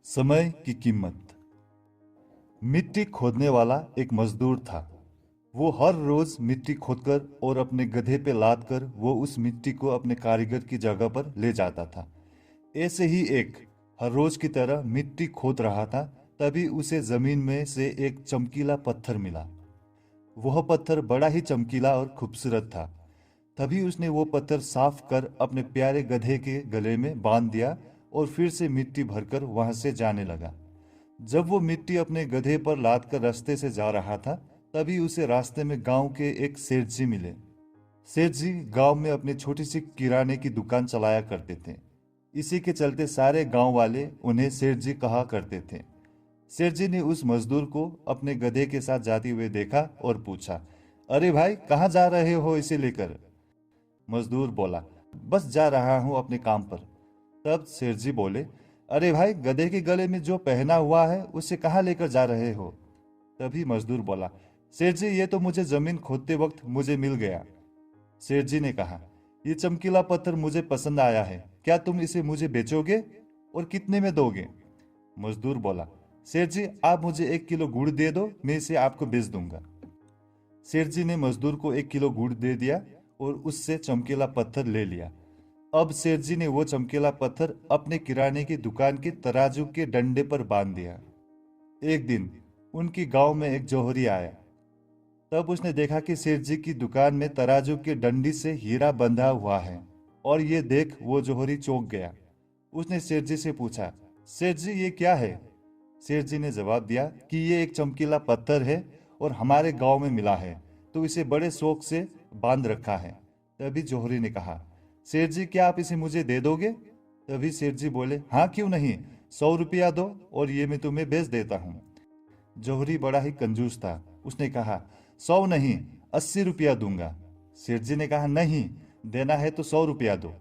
समय की कीमत। मिट्टी खोदने वाला एक मजदूर था। वो हर रोज मिट्टी खोदकर और अपने गधे पे लाद कर वो उस मिट्टी को अपने कारीगर की जगह पर ले जाता था। ऐसे ही एक हर रोज की तरह मिट्टी खोद रहा था, तभी उसे जमीन में से एक चमकीला पत्थर मिला। वह पत्थर बड़ा ही चमकीला और खूबसूरत था। तभी उसने वो पत्थर साफ कर अपने प्यारे गधे के गले में बांध दिया और फिर से मिट्टी भरकर वहां से जाने लगा। जब वो मिट्टी अपने गधे पर लाद कर रास्ते से जा रहा था, तभी उसे रास्ते में गांव के एक सेठ जी मिले। सेठ जी गांव में अपनी छोटी सी किराने की दुकान चलाया करते थे। इसी के चलते सारे गांव वाले उन्हें सेठ जी कहा करते थे। सेठ जी ने उस मजदूर को अपने गधे के साथ जाते हुए देखा और पूछा, अरे भाई, कहाँ जा रहे हो इसे लेकर? मजदूर बोला, बस जा रहा हूं अपने काम पर। तब सेठ जी बोले, अरे भाई, गधे के गले में जो पहना हुआ है उसे कहाँ लेकर जा रहे हो? तभी मजदूर बोला, सेठ जी, ये तो मुझे जमीन खोदते वक्त मुझे मिल गया। सेठ जी ने कहा, ये चमकीला पत्थर मुझे पसंद आया है, क्या तुम इसे मुझे बेचोगे और कितने में दोगे? मजदूर बोला, सेठ जी, आप मुझे 1 किलो गुड़ दे दो, मैं इसे आपको बेच दूंगा। सेठ जी ने मजदूर को 1 किलो गुड़ दे दिया और उससे चमकीला पत्थर ले लिया। अब सेठ जी ने वो चमकीला पत्थर अपने किराने की दुकान के तराजू के डंडे पर बांध दिया। एक दिन उनकी गांव में एक जौहरी आया। तब उसने देखा कि सेठ जी की दुकान में तराजू की डंडी से हीरा बंधा हुआ है, और ये देख वो जौहरी चौंक गया। उसने सेठ जी से पूछा, सेठ जी, ये क्या है? सेठ जी ने जवाब दिया कि ये एक चमकीला पत्थर है और हमारे गांव में मिला है, तो इसे बड़े शौक से बांध रखा है। तभी जौहरी ने कहा, सेठ जी, क्या आप इसे मुझे दे दोगे? तभी सेठ जी बोले, हाँ, क्यों नहीं, 100 रुपया दो और ये मैं तुम्हें बेच देता हूँ। जौहरी बड़ा ही कंजूस था। उसने कहा, 100 नहीं, 80 रुपया दूंगा। सेठ जी ने कहा, नहीं, देना है तो 100 रुपया दो।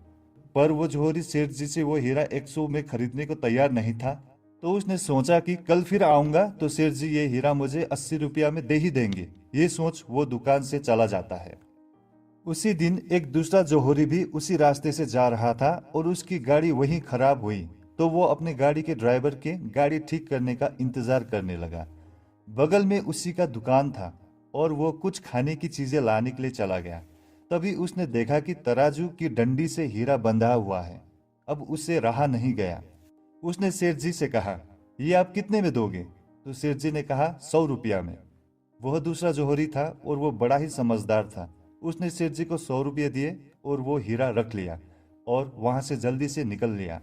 पर वो जौहरी सेठ जी से वो हीरा 100 में खरीदने को तैयार नहीं था। तो उसने सोचा कि कल फिर आऊंगा तो सेठ जी ये हीरा मुझे 80 रुपया में दे ही देंगे। ये सोच वो दुकान से चला जाता है। उसी दिन एक दूसरा जौहरी भी उसी रास्ते से जा रहा था और उसकी गाड़ी वहीं खराब हुई। तो वो अपने गाड़ी के ड्राइवर के गाड़ी ठीक करने का इंतजार करने लगा। बगल में उसी का दुकान था और वो कुछ खाने की चीजें लाने के लिए चला गया। तभी उसने देखा कि तराजू की डंडी से हीरा बंधा हुआ है। अब उसे रहा नहीं गया। उसने सेठ जी से कहा, ये आप कितने में दोगे? तो सेठ जी ने कहा, 100 रुपया में। वह दूसरा जौहरी था और वो बड़ा ही समझदार था। उसने सेठ जी को 100 रुपये दिए और वो हीरा रख लिया और वहां से जल्दी से निकल लिया।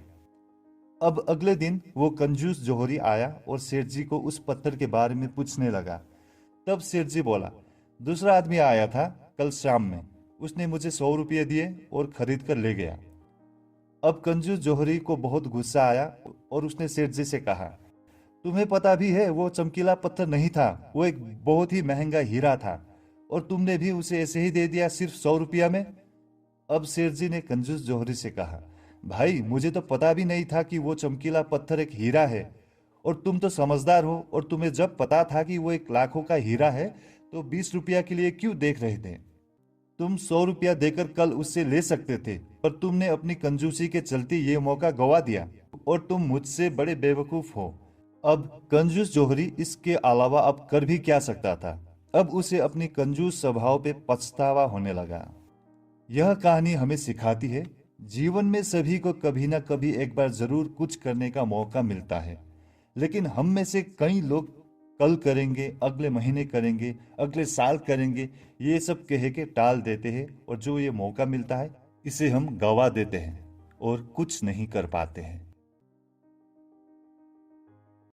अब अगले दिन वो कंजूस जौहरी आया और सेठ जी को उस पत्थर के बारे में पूछने लगा। तब सेठ जी बोला, दूसरा आदमी आया था कल शाम में, उसने मुझे 100 रुपये दिए और खरीद कर ले गया। अब कंजूस जौहरी को बहुत गुस्सा आया और उसने सेठ जी से कहा, तुम्हें पता भी है वो चमकीला पत्थर नहीं था, वो एक बहुत ही महंगा हीरा था, और तुमने भी उसे ऐसे ही दे दिया सिर्फ 100 रुपया में। अब सेठ जी ने कंजूस जौहरी से कहा, भाई, मुझे तो पता भी नहीं था कि वो चमकीला पत्थर एक हीरा है, और तुम तो समझदार हो, और तुम्हें जब पता था कि वो एक लाखों का हीरा है तो 20 रुपया के लिए क्यों देख रहे थे? तुम 100 रुपया देकर कल उससे ले सकते थे, पर तुमने अपनी कंजूसी के चलते ये मौका गवा दिया, और तुम मुझसे बड़े बेवकूफ हो। अब कंजूस जौहरी इसके अलावा अब कर भी क्या सकता था? अब उसे अपनी कंजूस स्वभाव पे पछतावा होने लगा। यह कहानी हमें सिखाती है, जीवन में सभी को कभी ना कभी एक बार जरूर कुछ करने का मौका मिलता है, लेकिन हम में से कई लोग कल करेंगे, अगले महीने करेंगे, अगले साल करेंगे, ये सब कह के टाल देते हैं, और जो ये मौका मिलता है इसे हम गवा देते हैं और कुछ नहीं कर पाते हैं।